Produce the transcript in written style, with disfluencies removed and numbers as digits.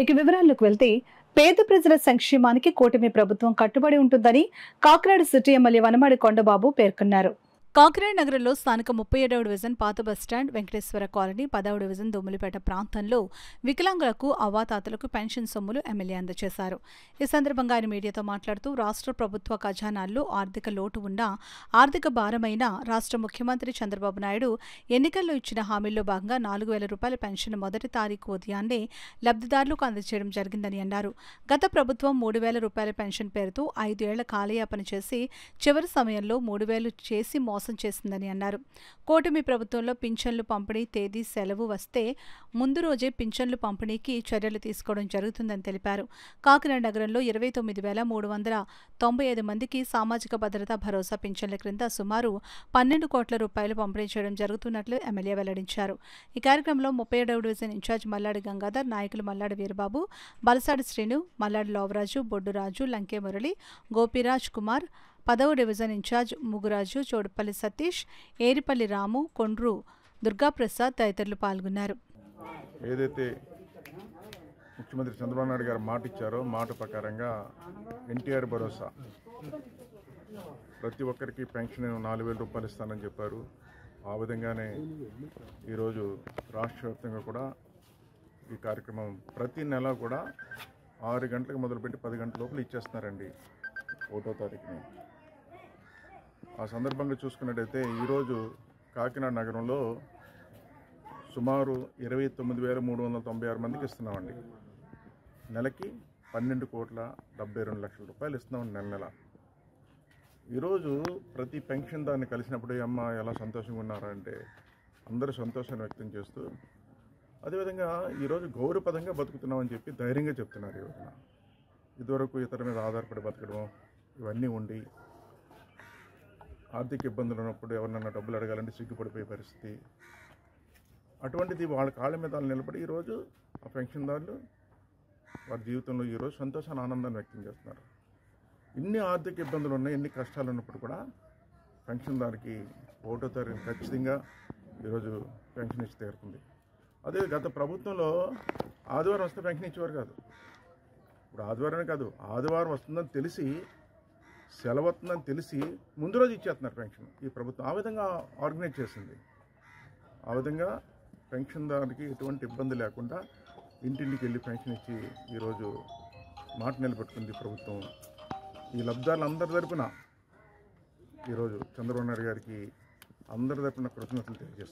ఇక వివరాల్లోకి వెళ్తే పేద ప్రజల సంక్షేమానికి కూటమి ప్రభుత్వం కట్టుబడి ఉంటుందని కాకినాడ సిటీ ఎమ్మెల్యే వనమాడి కొండబాబు పేర్కొన్నారు. కాకినాడ నగరంలో స్థానిక 37వ డివిజన్ పాత బస్టాండ్ వెంకటేశ్వర కాలనీ 10వ డివిజన్ దొమ్మిలిపేట ప్రాంతంలో వికలాంగులకు అవ్వాతాతలకు పెన్షన్ సొమ్ములు ఎమ్మెల్యే అందజేశారు. ఈ సందర్భంగా ఆయన మీడియాతో మాట్లాడుతూ రాష్ట్ర ప్రభుత్వ ఖజానాల్లో ఆర్థిక లోటు ఉన్నా ఆర్థిక భారమైన రాష్ట్ర ముఖ్యమంత్రి చంద్రబాబు నాయుడు ఎన్నికల్లో ఇచ్చిన హామీల్లో భాగంగా 4,000 రూపాయల పెన్షన్ మొదటి తారీఖు ఉదయాన్నే లబ్ధిదారులకు అందజేయడం జరిగిందని అన్నారు. గత ప్రభుత్వం 3,000 రూపాయల పెన్షన్ పేరుతో 5 ఏళ్ల కాలయాపన చేసి చివరి సమయంలో 3,000 చేసి మోసం చేసిందని అన్నారు. కూటమి ప్రభుత్వంలో పింఛన్లు పంపిణీ తేదీ సెలవు వస్తే ముందు రోజే పింఛన్లు పంపిణీకి చర్యలు తీసుకోవడం జరుగుతుందని తెలిపారు. కాకినాడ నగరంలో 29,395 మందికి సామాజిక భద్రతా భరోసా పింఛన్ల క్రింద సుమారు 12 కోట్ల రూపాయలు పంపిణీ చేయడం జరుగుతున్నట్లు ఎమ్మెల్యే వెల్లడించారు. ఈ కార్యక్రమంలో 37వ డివిజన్ ఇన్ఛార్జ్ మల్లాడి గంగాధర్, నాయకులు మల్లాడి వీరబాబు, బలసాడి శ్రీను, మల్లాడి లోవరాజు, బొడ్డురాజు, లంకే మురళి, గోపిరాజ్ కుమార్, 10వ డివిజన్ ఇన్ఛార్జ్ ముగురాజు, చోడుపల్లి సతీష్, ఏరిపల్లి రాము, కొండ్రు దుర్గాప్రసాద్ తదితరులు పాల్గొన్నారు. ఏదైతే ముఖ్యమంత్రి చంద్రబాబు నాయుడు గారు మాట ఇచ్చారో మాట ప్రకారంగా ఎన్టీఆర్ భరోసా ప్రతి ఒక్కరికి పెన్షన్ 4,000 రూపాయలు ఇస్తానని చెప్పారు. ఆ విధంగానే ఈరోజు రాష్ట్ర వ్యాప్తంగా కూడా ఈ కార్యక్రమం ప్రతి నెల కూడా 6 గంటలకు మొదలుపెట్టి 10 గంటల లోపల ఇచ్చేస్తున్నారండి 1వ తారీఖుని. ఆ సందర్భంగా చూసుకున్నట్టయితే ఈరోజు కాకినాడ నగరంలో సుమారు 29,396 మందికి ఇస్తున్నామండి. నెలకి 12,72,00,000 రూపాయలు ఇస్తున్నామండి నెల. ఈరోజు ప్రతి పెన్షన్ దాన్ని కలిసినప్పుడు అమ్మ ఎలా సంతోషంగా ఉన్నారంటే అందరూ సంతోషాన్ని వ్యక్తం చేస్తూ అదేవిధంగా ఈరోజు గౌరవపదంగా బతుకుతున్నామని చెప్పి ధైర్యంగా చెప్తున్నారు. ఈ రోజున ఇదివరకు ఇతర మీద ఆధారపడి బతకడం ఇవన్నీ ఉండి ఆర్థిక ఇబ్బందులు ఉన్నప్పుడు ఎవరినైనా డబ్బులు అడగాలంటే సిగ్గుపడిపోయే పరిస్థితి. అటువంటిది వాళ్ళ కాళ్ళ మీద నిలబడి ఈరోజు ఆ పెన్షన్దారులు వారి జీవితంలో ఈరోజు సంతోషాన్ని ఆనందాన్ని వ్యక్తం చేస్తున్నారు. ఇన్ని ఆర్థిక ఇబ్బందులు ఉన్నాయి, ఎన్ని కష్టాలు ఉన్నప్పుడు కూడా పెన్షన్దారికి 1వ తారీఖు ఖచ్చితంగా ఈరోజు పెన్షన్ ఇచ్చి తీరుతుంది. అదే గత ప్రభుత్వంలో ఆదివారం వస్తే పెన్షన్ ఇచ్చేవారు కాదు. ఇప్పుడు ఆదివారమే కాదు, ఆదివారం వస్తుందని తెలిసి సెలవు వస్తుందని తెలిసి ముందు రోజు ఇచ్చేస్తున్నారు పెన్షన్ ఈ ప్రభుత్వం. ఆ విధంగా ఆర్గనైజ్ చేసింది. ఆ విధంగా పెన్షన్దారికి ఎటువంటి ఇబ్బంది లేకుండా ఇంటింటికి వెళ్ళి పెన్షన్ ఇచ్చి ఈరోజు మాట నిలబెట్టుకుంది ప్రభుత్వం. ఈ లబ్ధిదారులందరి తరపున ఈరోజు చంద్రబాబు నాయుడు గారికి అందరి తరపున కృతజ్ఞతలు తెలియజేస్తారు.